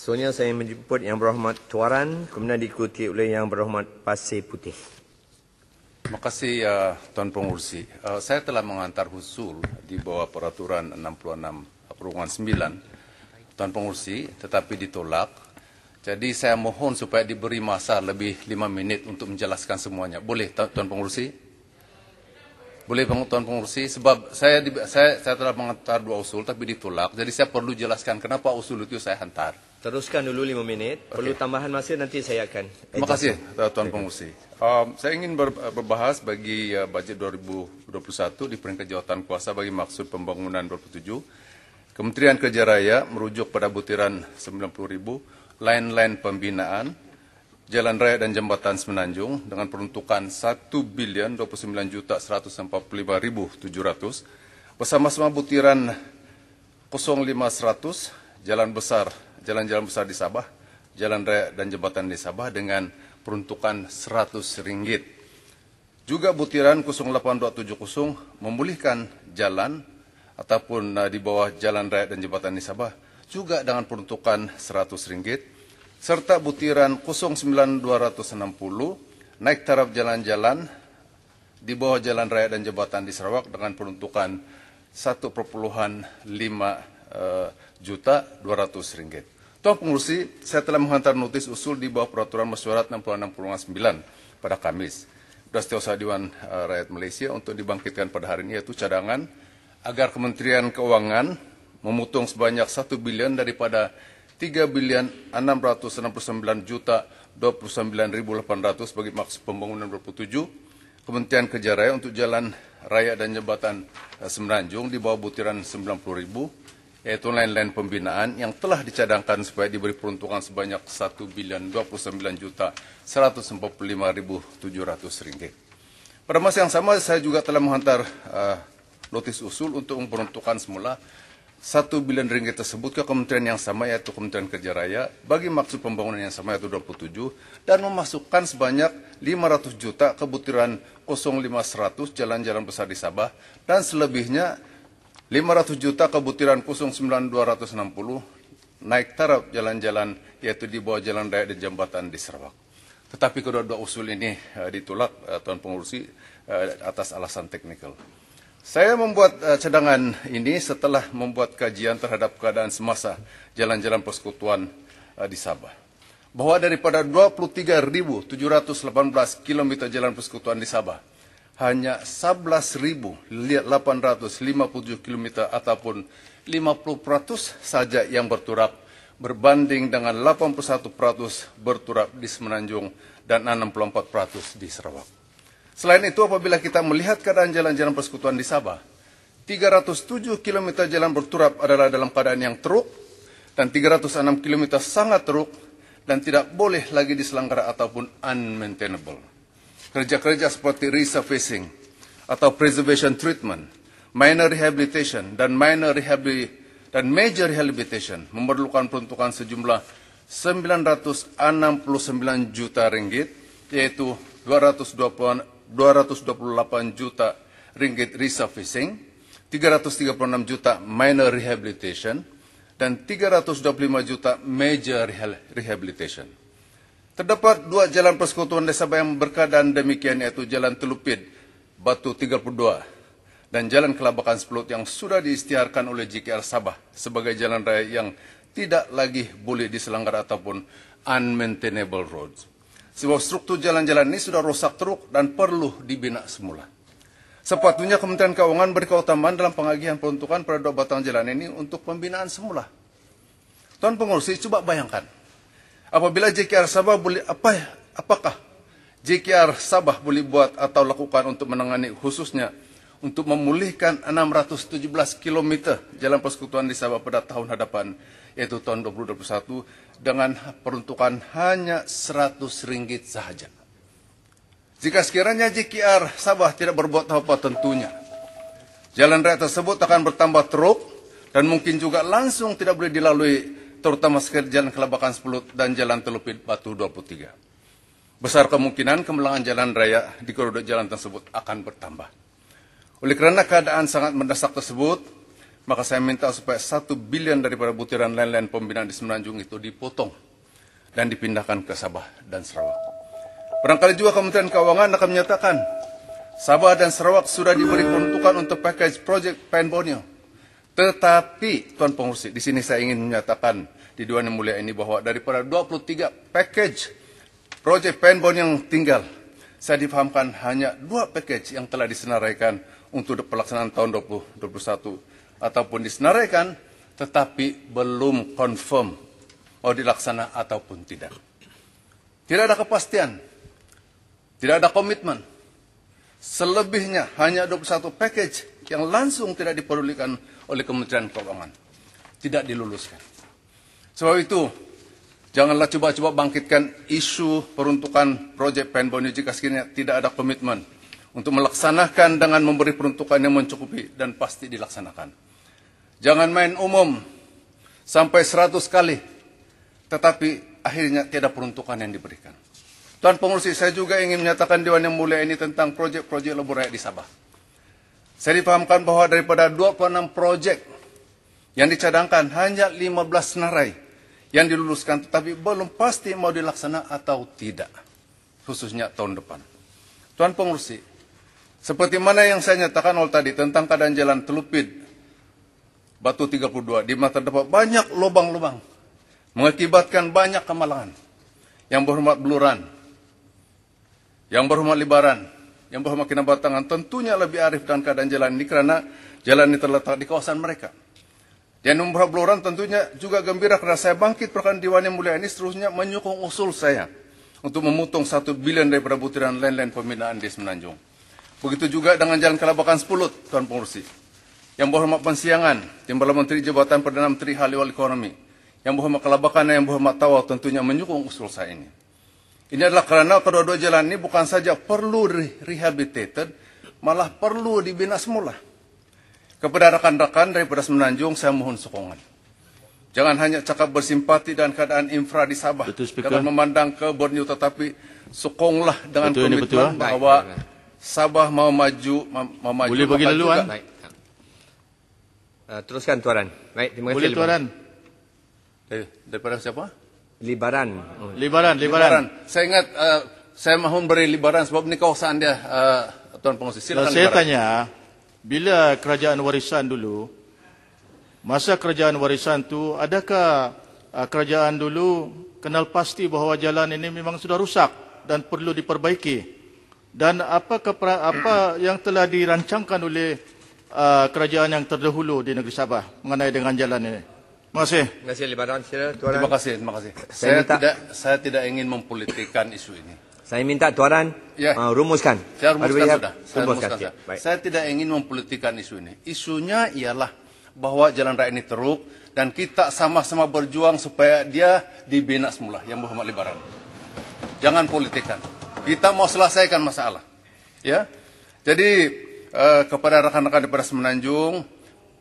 Selanjutnya saya menjemput Yang Berhormat Tuaran, kemudian diikuti oleh Yang Berhormat Pasir Putih. Terima kasih Tuan Pengurusi. Saya telah mengantar usul di bawah peraturan 66/9 Tuan Pengurusi, tetapi ditolak. Jadi saya mohon supaya diberi masa lebih 5 menit untuk menjelaskan semuanya. Boleh Tuan Pengurusi? Boleh Tuan Pengurusi? Sebab saya telah mengantar 2 usul tapi ditolak. Jadi saya perlu jelaskan kenapa usul itu saya hantar. Teruskan dulu 5 minit. Perlu tambahan masa nanti saya akan. Terima kasih Tuan Pengurusi. Saya ingin berbahas bagi bajet 2021 di peringkat jawatan kuasa bagi maksud pembangunan 27. Kementerian Kerja Raya merujuk pada butiran 90.000 lain-lain pembinaan jalan raya dan jambatan Semenanjung dengan peruntukan 1.029.145.700 bersama-sama butiran 0500 jalan-jalan besar di Sabah, jalan raya dan jembatan di Sabah dengan peruntukan RM100. Juga butiran 08270 memulihkan jalan ataupun di bawah jalan raya dan jembatan di Sabah juga dengan peruntukan RM100. Serta butiran 09260 naik taraf jalan-jalan di bawah jalan raya dan jembatan di Sarawak dengan peruntukan RM1,5 juta 200. Tuan Pengurusi, saya telah menghantar notis usul di bawah peraturan mesyuarat 66/9 pada Kamis. Setiausaha Dewan Rakyat Malaysia untuk dibangkitkan pada hari ini, yaitu cadangan agar Kementerian Keuangan memutung sebanyak 1 bilion daripada 3.669.029.800 bagi maksud pembangunan 27 Kementerian Kerja Raya untuk jalan raya dan jembatan Semenanjung di bawah butiran 90.000, yaitu lain-lain pembinaan yang telah dicadangkan supaya diberi peruntukan sebanyak 1.029.145.700 ringgit. Pada masa yang sama, saya juga telah menghantar notis usul untuk memperuntukkan semula 1 bilion ringgit tersebut ke kementerian yang sama, yaitu Kementerian Kerja Raya, bagi maksud pembangunan yang sama, yaitu 27, dan memasukkan sebanyak 500 juta ke butiran 0500 jalan-jalan besar di Sabah, dan selebihnya 500 juta ke butiran 09260 naik taraf jalan-jalan, yaitu di bawah jalan raya dan jambatan di Sarawak. Tetapi kedua-dua usul ini ditolak, Tuan Pengurusi, atas alasan teknikal. Saya membuat cadangan ini setelah membuat kajian terhadap keadaan semasa jalan-jalan persekutuan di Sabah. Bahwa daripada 23.718 km jalan persekutuan di Sabah, hanya 11.857 km ataupun 50% saja yang berturap, berbanding dengan 81% berturap di Semenanjung dan 64% di Sarawak. Selain itu, apabila kita melihat keadaan jalan-jalan persekutuan di Sabah, 307 km jalan berturap adalah dalam keadaan yang teruk, dan 306 km sangat teruk dan tidak boleh lagi diselenggara ataupun unmaintainable. Kerja-kerja seperti resurfacing atau preservation treatment, minor rehabilitation dan major rehabilitation memerlukan peruntukan sejumlah 969 juta ringgit, yaitu 228 juta ringgit resurfacing, 336 juta minor rehabilitation, dan 325 juta major rehabilitation. Terdapat 2 jalan persekutuan di Sabah yang berkeadaan demikian, yaitu Jalan Telupit, Batu 32, dan Jalan Kelabakan Sepelut yang sudah diisytiharkan oleh JKR Sabah sebagai jalan raya yang tidak lagi boleh diselenggara ataupun unmaintainable roads. Sebab struktur jalan-jalan ini sudah rosak teruk dan perlu dibina semula. Sepatutnya Kementerian Keuangan beri keutamaan dalam pengagihan peruntukan pada 2 batang jalan ini untuk pembinaan semula. Tuan Pengurusi, coba bayangkan, apabila JKR Sabah boleh, apakah JKR Sabah boleh buat atau lakukan untuk menangani, khususnya untuk memulihkan 617 km jalan persekutuan di Sabah pada tahun hadapan, yaitu tahun 2021, dengan peruntukan hanya RM100 sahaja. Jika sekiranya JKR Sabah tidak berbuat apa-apa, tentunya jalan raya tersebut akan bertambah teruk dan mungkin juga langsung tidak boleh dilalui, terutama sekali Jalan Kelabakan Sepelut dan Jalan Telupit Batu 23. Besar kemungkinan kemalangan jalan raya di koridor jalan tersebut akan bertambah. Oleh kerana keadaan sangat mendesak tersebut, maka saya minta supaya 1 bilion daripada butiran land pembinaan di Semenanjung itu dipotong dan dipindahkan ke Sabah dan Sarawak. Barangkali juga Kementerian Keuangan akan menyatakan Sabah dan Sarawak sudah diberi peruntukan untuk package project Pen Borneo. Tetapi, Tuan Pengerusi, di sini saya ingin menyatakan di Dewan Yang Mulia ini bahwa daripada 23 package project Pen Borneo yang tinggal, saya difahamkan hanya 2 package yang telah disenaraikan untuk pelaksanaan tahun 2021 ataupun disenaraikan, tetapi belum confirm mau dilaksana ataupun tidak. Tidak ada kepastian, tidak ada komitmen. Selebihnya hanya 21 package yang langsung tidak dipedulikan oleh Kementerian Keuangan. Tidak diluluskan. Sebab itu, janganlah coba-coba bangkitkan isu peruntukan proyek Pen Borneo jika sekiranya tidak ada komitmen untuk melaksanakan dengan memberi peruntukan yang mencukupi dan pasti dilaksanakan. Jangan main umum sampai 100 kali, tetapi akhirnya tidak peruntukan yang diberikan. Tuan Pengerusi, saya juga ingin menyatakan Dewan Yang Mulia ini tentang proyek-proyek lebuh rakyat di Sabah. Saya difahamkan bahwa daripada 26 proyek yang dicadangkan, hanya 15 senarai yang diluluskan, tetapi belum pasti mau dilaksana atau tidak, khususnya tahun depan. Tuan Pengerusi, seperti mana yang saya nyatakan awal tadi tentang keadaan jalan Telupit Batu 32, di mana terdapat banyak lubang-lubang, mengakibatkan banyak kemalangan. Yang berhormat Beluran, yang berhormat Libaran, yang berhormat Kinabatangan, tentunya lebih arif dengan keadaan jalan ini karena jalan ini terletak di kawasan mereka. Dan yang berhormat Beluran tentunya juga gembira karena saya bangkit perkara Dewan Yang Mulia ini seterusnya menyokong usul saya untuk memotong 1 bilion daripada butiran land pembinaan di Semenanjung. Begitu juga dengan Jalan Kelabakan Sepulut, Tuan Pengerusi. Yang berhormat Pensiangan, yang berhormat Menteri Jabatan Perdana Menteri Haliwal Ekonomi, yang berhormat Kelabakan dan yang berhormat Tawau tentunya menyokong usul saya ini. Ini adalah kerana kedua-dua jalan ini bukan saja perlu rehabilitated, malah perlu dibina semula. Kepada rekan-rekan daripada Semenanjung, saya mohon sokongan. Jangan hanya cakap bersimpati dan keadaan infra di Sabah, dengan memandang ke Borneo, tetapi sokonglah dengan komitmen bahwa Sabah mau maju. Boleh bagi laluan? Teruskan Tuan. Baik, terima kasih. Boleh Tuan. Daripada siapa? Libaran. Libaran. Saya ingat, saya mohon beri Libaran sebab ini kawasan dia, Tuan Pengerusi. Silakan Saya Libaran. tanya, bila kerajaan warisan dulu, masa kerajaan warisan tu, adakah kerajaan dulu kenal pasti bahawa jalan ini memang sudah rusak dan perlu diperbaiki? Dan apa yang telah dirancangkan oleh kerajaan yang terdahulu di negeri Sabah mengenai dengan jalan ini? Terima kasih. Terima kasih Libaran. Sila Tuan. Terima kasih. Saya tidak ingin mempolitikkan isu ini. Saya minta Tuan rumuskan. Saya rumuskan sudah. Rumuskan. Saya tidak ingin mempolitikkan isu ini. Isunya ialah bahwa jalan raya ini teruk dan kita sama-sama berjuang supaya dia dibina semula. Yang berhormat Libaran. Jangan politikan. Kita mau selesaikan masalah. Ya. Jadi kepada rekan-rekan daripada Semenanjung,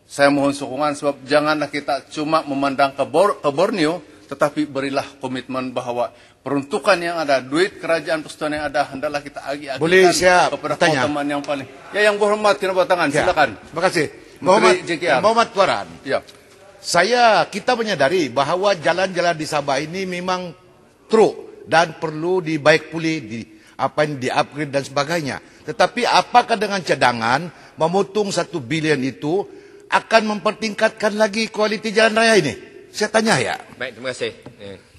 saya mohon sokongan sebab janganlah kita cuma memandang ke Borneo, tetapi berilah komitmen bahwa peruntukan yang ada, duit kerajaan persekutuan yang ada, hendaklah kita Boleh saya kepada tanya? teman yang paling. Ya, yang berhormat Kinabatangan, silakan. Terima kasih. JKR. Muhammad Tuaran. Ya. Kita menyadari bahawa jalan-jalan di Sabah ini memang teruk dan perlu dibaik pulih, di-upgrade dan sebagainya. Tetapi apakah dengan cadangan memotong 1 bilion itu akan mempertingkatkan lagi kualiti jalan raya ini? Saya tanya ya. Baik, terima kasih.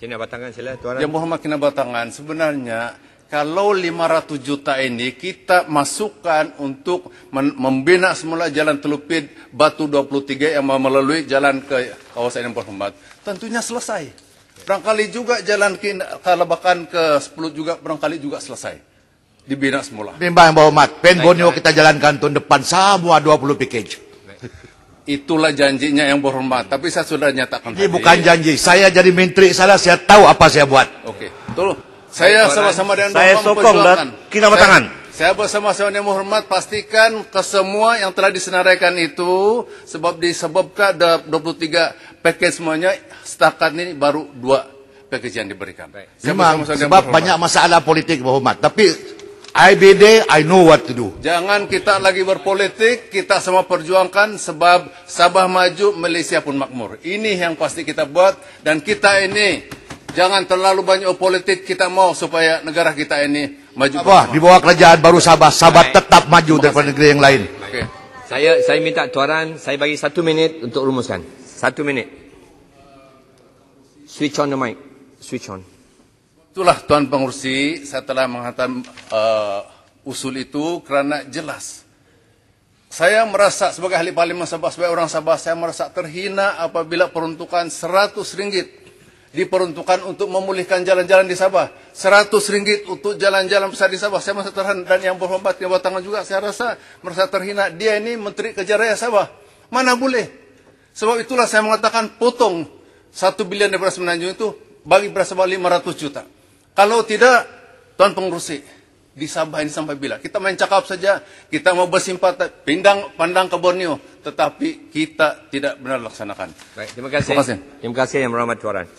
Kinabatangan sila Tuan. Yang berhormat Kinabatangan, sebenarnya kalau 500 juta ini kita masukkan untuk membina semula jalan Telupit Batu 23 yang melalui jalan ke kawasan yang berhormat, tentunya selesai. Barangkali juga jalan Kelabakan ke 10 juga barangkali juga selesai. Dibina semula. Memang yang berhormat, Pen Borneo kita jalankan tahun depan semua 20 package. Itulah janjinya yang berhormat. Tapi saya sudah nyatakan Ini bukan janji. Saya jadi menteri saya tahu apa saya buat. Oke. Tolong. Saya sama-sama dengan saya sokong dan Kinabatangan. Saya bersama-sama dengan hormat pastikan ke semua yang telah disenaraikan itu sebab disebabkan 23 package semuanya setakat ini baru 2 package yang diberikan. Memang sebab banyak masalah politik berhormat. Tapi I be there, I know what to do. Jangan kita lagi berpolitik, kita semua perjuangkan sebab Sabah maju, Malaysia pun makmur. Ini yang pasti kita buat, dan kita ini jangan terlalu banyak politik, kita mau supaya negara kita ini maju. Wah, di bawah kerajaan baru Sabah tetap maju daripada negeri yang lain. Okay. Saya minta tuaran, saya bagi 1 minit untuk rumuskan. 1 minit. Switch on the mic. Switch on. Itulah Tuan Pengerusi, saya telah menghantar usul itu kerana jelas. Saya merasa sebagai ahli parlimen Sabah, sebagai orang Sabah, saya merasa terhina apabila peruntukan RM100 diperuntukkan untuk memulihkan jalan-jalan di Sabah. RM100 untuk jalan-jalan besar di Sabah. Saya merasa terhina, dan yang berhormat yang bertangan juga, saya rasa merasa terhina. Dia ini Menteri Kerja Raya Sabah. Mana boleh? Sebab itulah saya mengatakan potong 1 bilion daripada Semenanjung itu bagi beras Sabah 500 juta. Kalau tidak, Tuan Pengerusi, di Sabah ini sampai bila? Kita main cakap saja, kita mau bersimpati, pandang ke Borneo, tetapi kita tidak benar laksanakan. Baik, terima kasih. Terima kasih Yang Berhormat Tuan.